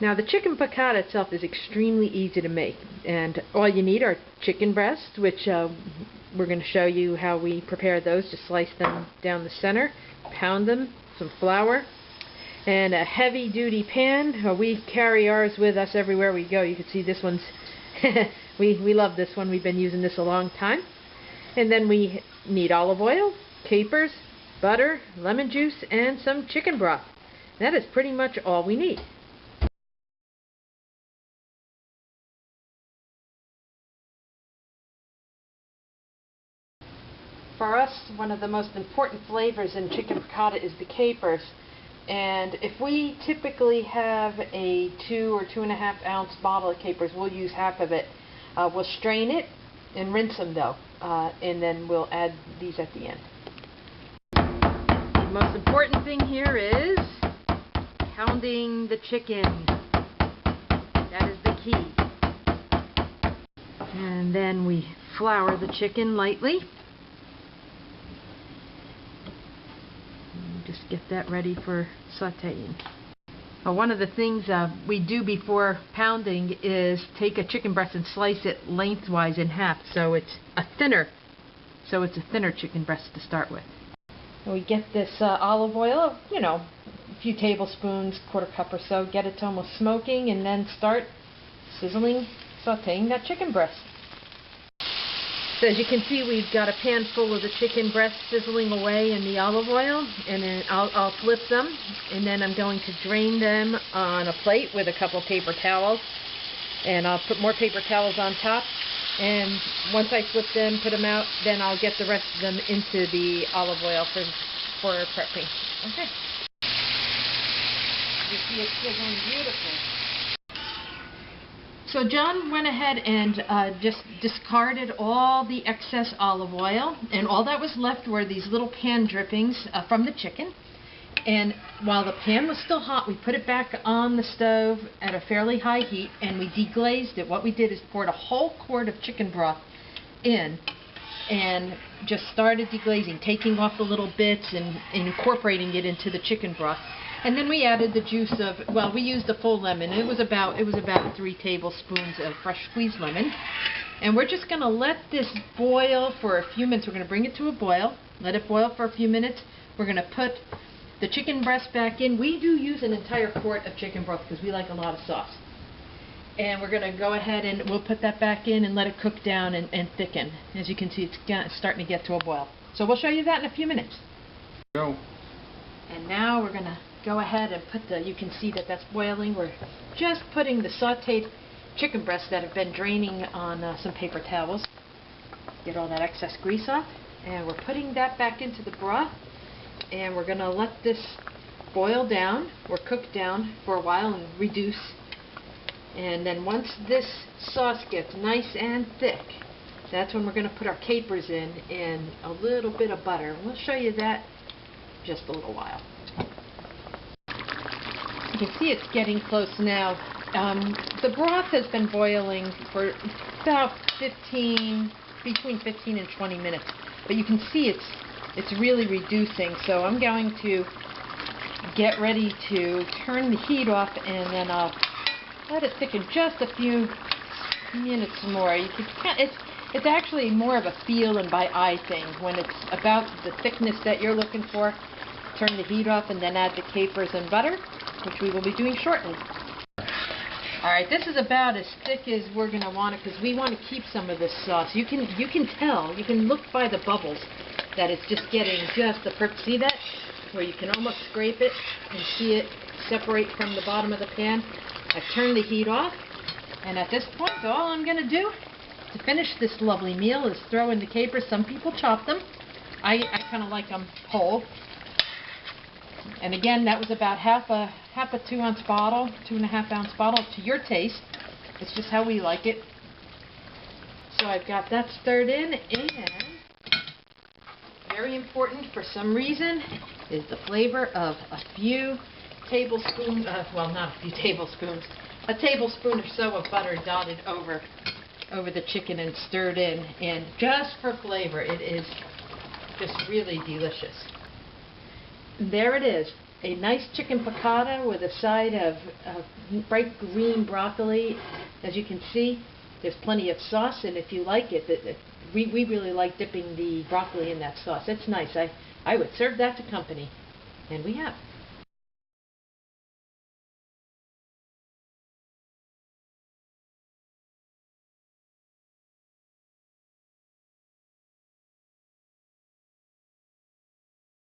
Now the chicken piccata itself is extremely easy to make, and all you need are chicken breasts, which we're going to show you how we prepare those. Just slice them down the center, pound them, some flour, and a heavy-duty pan. We carry ours with us everywhere we go. You can see this one's, we love this one. We've been using this a long time. And then we need olive oil, capers, butter, lemon juice, and some chicken broth. That is pretty much all we need. For us, one of the most important flavors in chicken piccata is the capers. And if we typically have a 2 or 2.5 ounce bottle of capers, we'll use half of it. We'll strain it and rinse them though, and then we'll add these at the end. The most important thing here is pounding the chicken. That is the key. And then we flour the chicken lightly. Just get that ready for sauteing. One of the things we do before pounding is take a chicken breast and slice it lengthwise in half, so it's a thinner chicken breast to start with. We get this olive oil, a few tablespoons, quarter cup or so, get it to almost smoking, and then start sizzling, sauteing that chicken breast. So as you can see, we've got a pan full of the chicken breast sizzling away in the olive oil, and then I'll flip them, and then I'm going to drain them on a plate with a couple paper towels, and I'll put more paper towels on top, and once I flip them, put them out, then I'll get the rest of them into the olive oil for prepping. Okay. You see it's sizzling beautifully. So John went ahead and just discarded all the excess olive oil, and all that was left were these little pan drippings from the chicken. And while the pan was still hot, we put it back on the stove at a fairly high heat, and we deglazed it. What we did is poured a whole quart of chicken broth in and just started deglazing, taking off the little bits and incorporating it into the chicken broth. And then we added the juice of, well, we used a full lemon. It was about 3 tablespoons of fresh squeezed lemon. And we're just going to let this boil for a few minutes. We're going to bring it to a boil, let it boil for a few minutes. We're going to put the chicken breast back in. We do use an entire quart of chicken broth because we like a lot of sauce. And we're going to go ahead and we'll put that back in and let it cook down and thicken. As you can see, it's starting to get to a boil. So we'll show you that in a few minutes. Go. And now we're going to go ahead and put you can see that that's boiling. We're just putting the sauteed chicken breasts that have been draining on some paper towels. Get all that excess grease off. And we're putting that back into the broth. And we're going to let this boil down or cook down for a while and reduce. And then once this sauce gets nice and thick, that's when we're going to put our capers in and a little bit of butter. We'll show you that in just a little while. You can see it's getting close now. The broth has been boiling for about between 15 and 20 minutes. But you can see it's really reducing. So I'm going to get ready to turn the heat off, and then I'll let it thicken just a few minutes more. It's actually more of a feel and by eye thing. When it's about the thickness that you're looking for, turn the heat off and then add the capers and butter, which we will be doing shortly. Alright, this is about as thick as we're going to want it because we want to keep some of this sauce. You can tell, you can look by the bubbles that it's just getting just the perfect. See that? Where you can almost scrape it and see it separate from the bottom of the pan. I've turned the heat off, and at this point all I'm going to do to finish this lovely meal is throw in the capers. Some people chop them. I kind of like them whole. And again, that was about half a 2-ounce bottle, 2.5-ounce bottle, to your taste. It's just how we like it. So I've got that stirred in, and very important for some reason is the flavor of a few tablespoons, well, not a few tablespoons, a tablespoon or so of butter dotted over the chicken and stirred in, and just for flavor, it is just really delicious. There it is, a nice chicken piccata with a side of bright green broccoli. As you can see, there's plenty of sauce, and if you like it, we really like dipping the broccoli in that sauce. It's nice. I would serve that to company, and we have.